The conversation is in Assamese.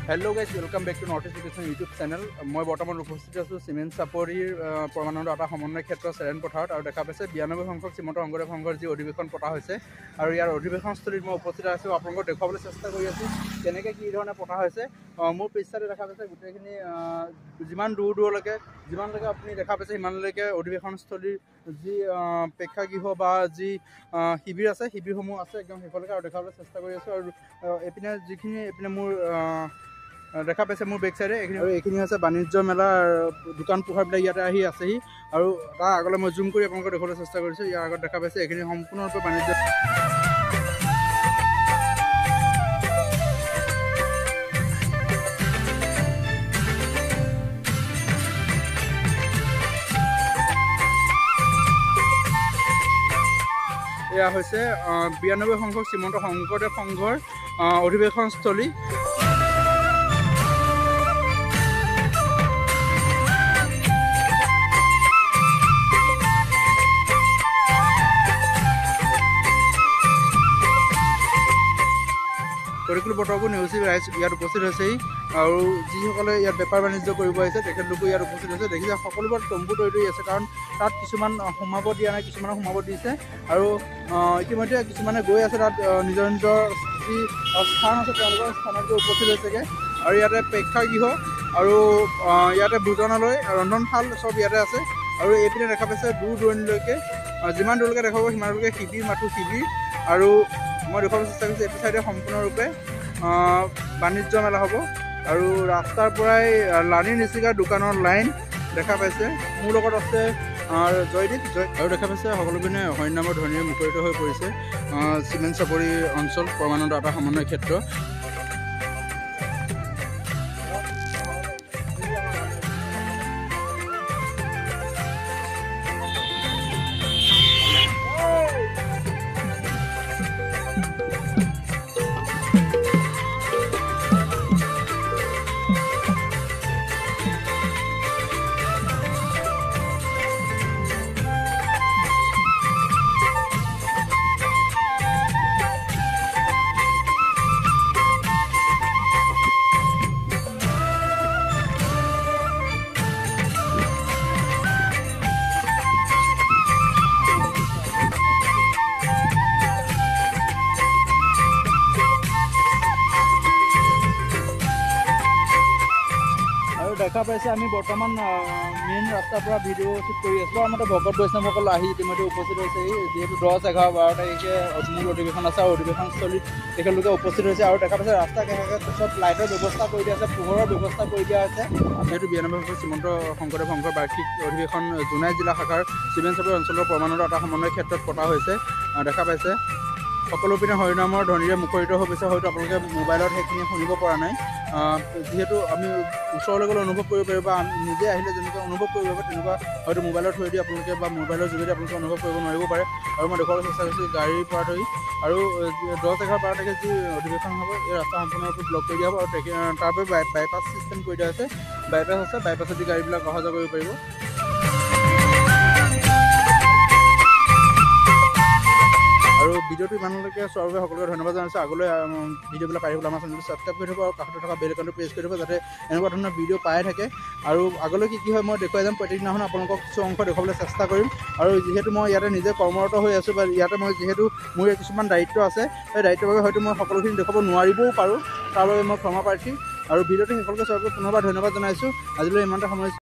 Hello guys welcome back to north east education YouTube channel. मैं बर्तमान उपस्थित आছোঁ सीमेंट चापरिर परमानंद आटा समन्वय क्षेत्र सेरेन पथारत और देखा पाइছে 92 সংখ্যক শ্ৰীমন্ত শংকৰদেৱ সংঘৰ যি অধিৱেশন পতা হৈছে আৰু ইয়াৰ অধিৱেশনস্থলীত মই উপস্থিত আছোঁ। আপোনালোকক দেখুৱাবলৈ চেষ্টা কৰি আছোঁ কেনেকৈ কি ধৰণে পতা হৈছে। মোৰ পিছফালে দেখা পাইছে গোটেইখিনি যিমান দূৰলৈকে আপুনি দেখা পাইছে সিমানলৈকে অধিৱেশনস্থলীৰ যি প্ৰেক্ষাগৃহ বা যি শিবিৰ আছে শিবিৰসমূহ আছে একদম শেষলৈকে আৰু দেখাবলৈ চেষ্টা কৰি আছোঁ। আৰু এপিনে যিখিনি এপিনে মোৰ দেখা পাইছে মোৰ বেক চাইডে এইখিনি আছে বাণিজ্য মেলাৰ দোকান পোহাৰবিলাক ইয়াতে আহি আছেহি আৰু তাৰ আগলৈ মই জুম কৰি আপোনালোকক দেখুৱাবলৈ চেষ্টা কৰিছোঁ। ইয়াৰ আগত দেখা পাইছে এইখিনি সম্পূৰ্ণৰূপে বাণিজ্য এয়া হৈছে 92 সংখ্যক শ্ৰীমন্ত শংকৰদেৱ সংঘৰ অধিৱেশনস্থলী। তৰিকুল বতৰকো নেওচি ৰাইজ ইয়াত উপস্থিত হৈছেহি আৰু যিসকলে ইয়াত বেপাৰ বাণিজ্য কৰিব আহিছে তেখেতলোকো ইয়াত উপস্থিত হৈছে। দেখিছে সকলোবোৰ তম্বু তৰি আছে কাৰণ তাত কিছুমান সোমাব দিয়া নাই, কিছুমানে সোমাব দিছে আৰু ইতিমধ্যে কিছুমানে গৈ আছে তাত নিজৰ নিজৰ যি স্থান আছে তেওঁলোকৰ স্থানত গৈ উপস্থিত হৈছেগৈ। আৰু ইয়াতে প্ৰেক্ষাগৃহ আৰু ইয়াতে ভোজনালয় ৰন্ধনশাল চব ইয়াতে আছে। আৰু এইপিনে দেখা পাইছে দূৰ দূৰণিলৈকে যিমান দূৰলৈকে দেখাব সিমানলৈকে শিবিৰ মাথো শিবিৰ আৰু মই দেখুৱাবলৈ চেষ্টা কৰিছোঁ এইটো চাইডে সম্পূৰ্ণৰূপে বাণিজ্য মেলা হ'ব আৰু ৰাস্তাৰ পৰাই লানি নিচিকাৰ দোকানৰ লাইন দেখা পাইছে। মোৰ লগত আছে জয়দীপ আৰু দেখা পাইছে সকলো পিনে অৰণ্যামৰ ধ্বনিৰে মুখৰিত হৈ পৰিছে চিমেণ্ট চাপৰি অঞ্চল পৰমানন্দ আটা সমন্বয় ক্ষেত্ৰ। দেখা পাইছে আমি বৰ্তমান মেইন ৰাস্তাৰ পৰা ভিডিঅ' শ্বুট কৰি আছোঁ। আমাৰ ভকত বৈষ্ণৱসকল আহি ইতিমধ্যে উপস্থিত হৈছে। যিহেতু 10, 11, 12 তাৰিখে মূল অধিৱেশন আছে আৰু অধিৱেশনস্থলীত তেখেতলোকে উপস্থিত হৈছে আৰু দেখা পাইছে ৰাস্তা কাষে চব লাইটৰ ব্যৱস্থা কৰি দিয়া আছে, পোহৰৰ ব্যৱস্থা কৰি দিয়া আছে। যিহেতু 92 সংখ্যক শ্ৰীমন্ত শংকৰদেৱ সংঘৰ বাৰ্ষিক অধিৱেশন জোনাই জিলা শাখাৰ চিমেণ্ট চাপৰি অঞ্চলৰ পৰমানন্দ আটা সমন্বয় ক্ষেত্ৰত পতা হৈছে। দেখা পাইছে সকলো পিনে হৰিনামৰ ধ্বনিৰে মুখৰিত হৈ গৈছে। হয়তো আপোনালোকে মোবাইলত সেইখিনি শুনিব পৰা নাই, যিহেতু আমি ওচৰলৈ গ'লে অনুভৱ কৰিব পাৰিব বা আমি নিজে আহিলে যেনেকৈ অনুভৱ কৰিব পাৰিব তেনেকুৱা হয়তো মোবাইলৰ থ্ৰুৱেদি আপোনালোকে বা মোবাইলৰ যোগেদি আপোনালোকে অনুভৱ কৰিব নোৱাৰিব পাৰে। আৰু মই দেখুৱাবলৈ চেষ্টা কৰিছোঁ গাড়ীৰ পৰা ধৰি আৰু 10, 11, 12 তাৰিখে যি অধিৱেশন হ'ব এই ৰাস্তা সম্পূৰ্ণৰূপে ব্লক কৰি দিয়া হ'ব আৰু তাৰ বাবে বাইপাছ ছিষ্টেম কৰি দিয়া হৈছে। বাইপাছ আছে, বাইপাছেদি গাড়ীবিলাক অহা যোৱা কৰিব পাৰিব। আৰু ভিডিঅ'টো ইমানলৈকে চোৱাৰ বাবে সকলোকে ধন্যবাদ জনাইছোঁ। আগলৈ ভিডিঅ'বিলাক পাৰিবলৈ আমাৰ চেনেলটো ছাবস্ক্ৰাইব কৰি থ'ব আৰু কাষতে থকা বেল আইকনটো প্ৰেছ কৰি থ'ব যাতে এনেকুৱা ধৰণৰ ভিডিঅ' পাই থাকে। আৰু আগলৈ কি হয় মই দেখুৱাই যাম, প্ৰত্যেকদিনাখন আপোনালোকক কিছু অংশ দেখুৱাবলৈ চেষ্টা কৰিম। আৰু যিহেতু মই ইয়াতে নিজে কৰ্মৰত হৈ আছোঁ বা ইয়াতে মই যিহেতু মোৰ কিছুমান দায়িত্ব আছে, সেই দায়িত্বৰ বাবে হয়তো মই সকলোখিনি দেখুৱাব নোৱাৰিবও পাৰোঁ, তাৰ বাবে মই ক্ষমা প্ৰাৰ্থী। আৰু ভিডিঅ'টো শেষলৈকে চোৱাৰ বাবে পুনৰবাৰ ধন্যবাদ জনাইছোঁ। আজিলৈ ইমানতে সামৰিছোঁ।